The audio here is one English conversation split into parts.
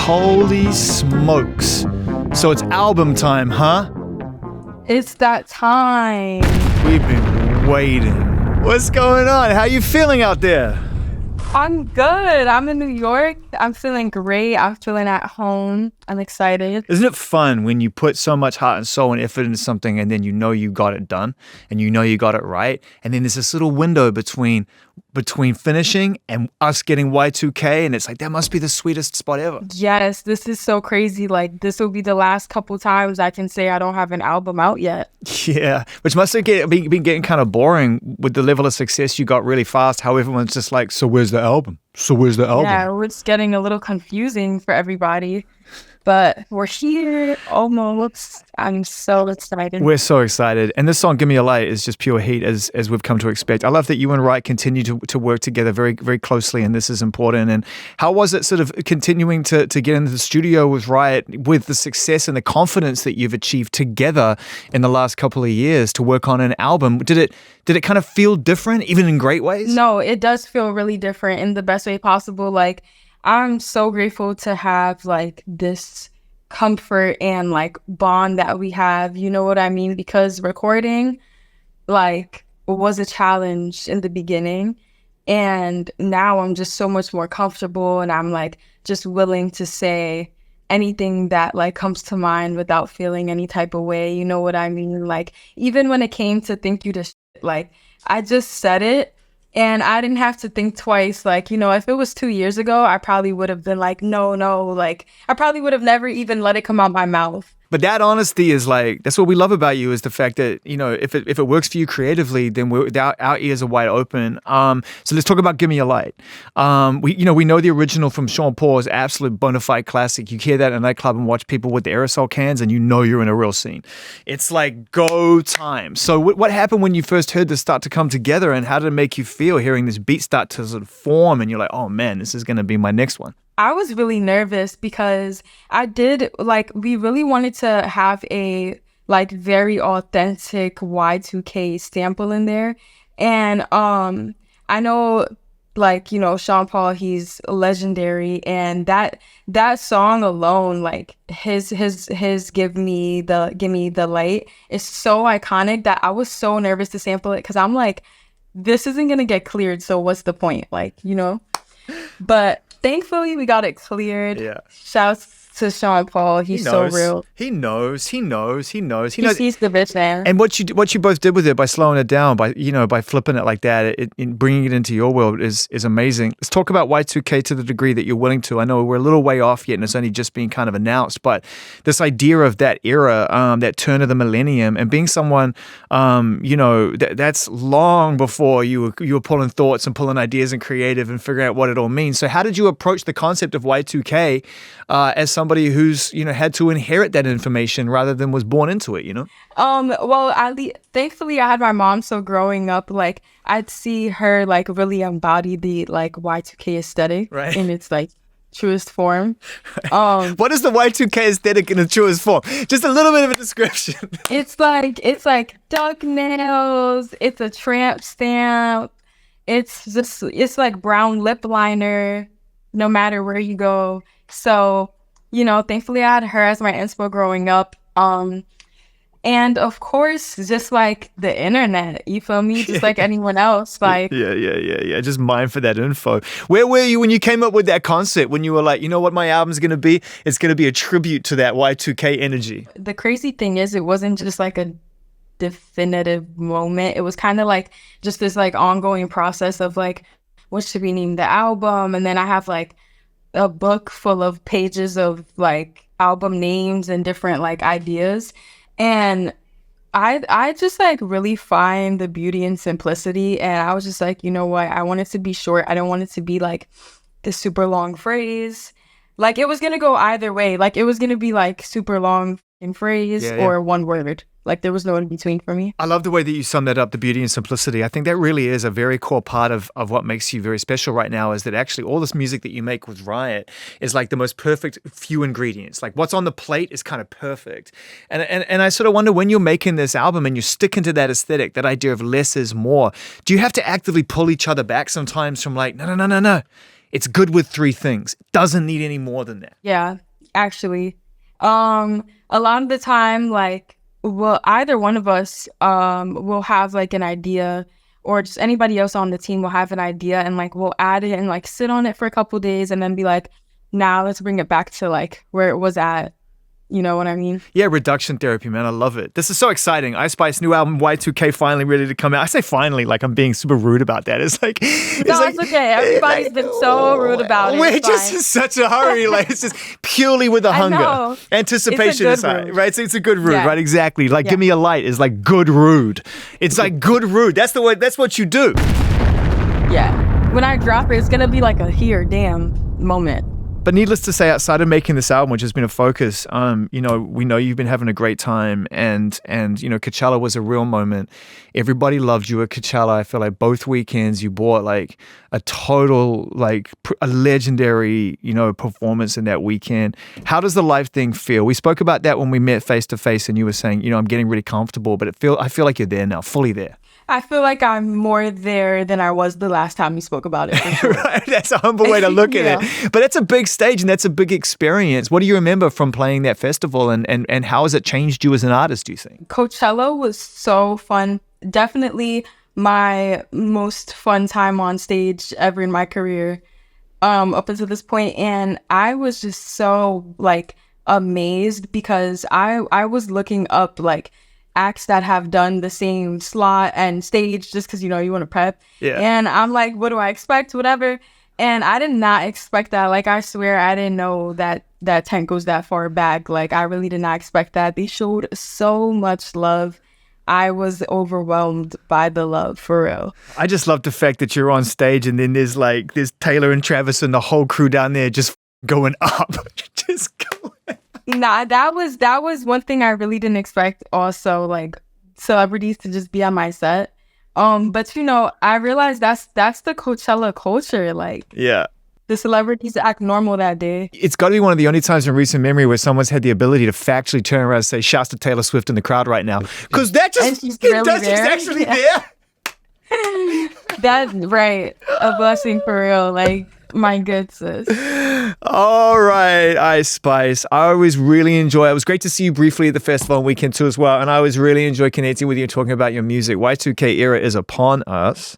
Holy smokes. So it's album time, huh? It's that time. We've been waiting. What's going on? How you feeling out there? I'm good. I'm in New York. I'm feeling great. I'm feeling at home. I'm excited. Isn't it fun when you put so much heart and soul and effort into something and then you know you got it done and you know you got it right, and then there's this little window between finishing and us getting Y2K, and it's like, that must be the sweetest spot ever. Yes, this is so crazy. Like, this will be the last couple times I can say I don't have an album out yet. Yeah, which must have been getting kind of boring with the level of success you got really fast, how everyone's just like, so where's the album? So where's the album? Yeah, it's getting a little confusing for everybody. But we're here almost. I'm so excited. We're so excited. And this song, Gimmie A Light, is just pure heat as we've come to expect. I love that you and Wright continue to work together very, very closely, and this is important. And how was it sort of continuing to get into the studio with Wright with the success and the confidence that you've achieved together in the last couple of years to work on an album? Did it kind of feel different, even in great ways? No, it does feel really different in the best way possible. Like, I'm so grateful to have like this comfort and like bond that we have, you know what I mean? Because recording like was a challenge in the beginning, and now I'm just so much more comfortable, and I'm like just willing to say anything that like comes to mind without feeling any type of way, you know what I mean? Like, even when it came to thank you to like, I just said it. And I didn't have to think twice. Like, you know, if it was 2 years ago, I probably would have been like, no. Like, I probably would have never even let it come out my mouth. But that honesty is like, that's what we love about you, is the fact that, you know, if it works for you creatively, then our ears are wide open. So let's talk about Gimmie A Light. We know the original from Sean Paul is absolute bona fide classic. You hear that in a nightclub and watch people with the aerosol cans and you know you're in a real scene. It's like go time. So what happened when you first heard this start to come together, and how did it make you feel hearing this beat start to sort of form and you're like, oh man, this is going to be my next one? I was really nervous because we really wanted to have a like very authentic Y2K sample in there. And I know, like, you know, Sean Paul, he's legendary, and that song alone, like his Gimmie the Light is so iconic that I was so nervous to sample it, because I'm like, this isn't gonna get cleared, so what's the point? Like, you know? But thankfully, we got it cleared. Yeah. Shouts to Sean Paul. He's so real. He knows. He's the bitch, man. And what you both did with it by slowing it down, by flipping it like that, bringing it into your world is amazing. Let's talk about Y2K to the degree that you're willing to. I know we're a little way off yet, and it's only just being kind of announced, but this idea of that era, that turn of the millennium, and being someone, that's long before you were pulling thoughts and pulling ideas and creative and figuring out what it all means. So how did you approach the concept of Y2K as somebody who's, you know, had to inherit that information rather than was born into it, you know? Thankfully I had my mom, so growing up, like, I'd see her like really embody the like Y2K aesthetic, right, in its like truest form. What is the Y2K aesthetic in its truest form? Just a little bit of a description. It's like duck nails, it's a tramp stamp, it's like brown lip liner no matter where you go. So, you know, thankfully I had her as my inspo growing up. And of course, just like the internet, you feel me? Just like anyone else. Like, yeah. Just mine for that info. Where were you when you came up with that concept? When you were like, you know what my album's going to be? It's going to be a tribute to that Y2K energy. The crazy thing is, it wasn't just like a definitive moment. It was kind of like just this like ongoing process of like, what should we name the album? And then I have like a book full of pages of like album names and different like ideas. And I just like really find the beauty in simplicity. And I was just like, you know what? I want it to be short. I don't want it to be like this super long phrase. Like, it was going to go either way. Like, it was going to be like super long in phrase or one word. Like, there was no in between for me. I love the way that you sum that up, the beauty and simplicity. I think that really is a very core part of what makes you very special right now, is that actually all this music that you make with Riot is like the most perfect few ingredients. Like, what's on the plate is kind of perfect. And I sort of wonder, when you're making this album and you're sticking to that aesthetic, that idea of less is more, do you have to actively pull each other back sometimes from like, no. it's good with 3 things. It doesn't need any more than that. Yeah, actually. A lot of the time, like, well, either one of us will have like an idea, or just anybody else on the team will have an idea, and like we'll add it and like sit on it for a couple days and then be like, now let's bring it back to like where it was at. You know what I mean? Yeah, reduction therapy, man. I love it. This is so exciting. Ice Spice new album Y2K finally ready to come out. I say finally like I'm being super rude about that. It's like it's okay. Everybody's been so rude about it. We're just in such a hurry. Like it's just purely with the hunger. Anticipation is high, right? It's a good rude, right? Exactly. Like Gimmie A Light is like good rude. It's like good rude. That's the way. That's what you do. Yeah. When I drop it, it's gonna be like a here, damn moment. But needless to say, outside of making this album, which has been a focus, you know, we know you've been having a great time, and you know, Coachella was a real moment. Everybody loved you at Coachella. I feel like both weekends you brought like a total, like a legendary, you know, performance in that weekend. How does the live thing feel? We spoke about that when we met face to face, and you were saying, you know, I'm getting really comfortable, but I feel like you're there now, fully there. I feel like I'm more there than I was the last time we spoke about it. For sure. Right, that's a humble way to look at it. But that's a big stage and that's a big experience. What do you remember from playing that festival, and how has it changed you as an artist, do you think? Coachella was so fun. Definitely my most fun time on stage ever in my career up until this point. And I was just so like amazed because I was looking up like acts that have done the same slot and stage just because, you know, you want to prep. Yeah. And I'm like, what do I expect? Whatever. And I did not expect that. Like, I swear I didn't know that tent goes that far back. Like, I really did not expect that. They showed so much love. I was overwhelmed by the love, for real. I just love the fact that you're on stage and then there's Taylor and Travis and the whole crew down there just going up. Just going. Nah, that was one thing I really didn't expect. Also, like celebrities to just be on my set. But you know, I realized that's the Coachella culture. Like, yeah, the celebrities act normal that day. It's got to be one of the only times in recent memory where someone's had the ability to factually turn around and say, "Shouts to Taylor Swift in the crowd right now," because that just she's actually there. That's right, a blessing for real. Like, my good sis. All right, Ice Spice. I always really enjoy it. It was great to see you briefly at the festival and weekend too as well. And I always really enjoy connecting with you and talking about your music. Y2K era is upon us.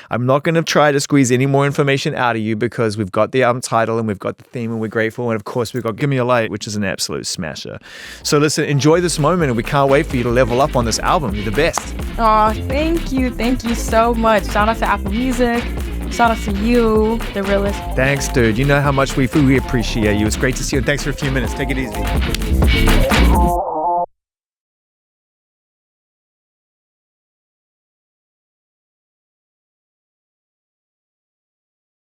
I'm not going to try to squeeze any more information out of you because we've got the album title and we've got the theme and we're grateful. And of course, we've got Gimmie A Light, which is an absolute smasher. So listen, enjoy this moment and we can't wait for you to level up on this album. You're the best. Oh, thank you. Thank you so much. Shout out to Apple Music. Shout out to you, the realest. Thanks, dude. You know how much we appreciate you. It's great to see you. And thanks for a few minutes. Take it easy.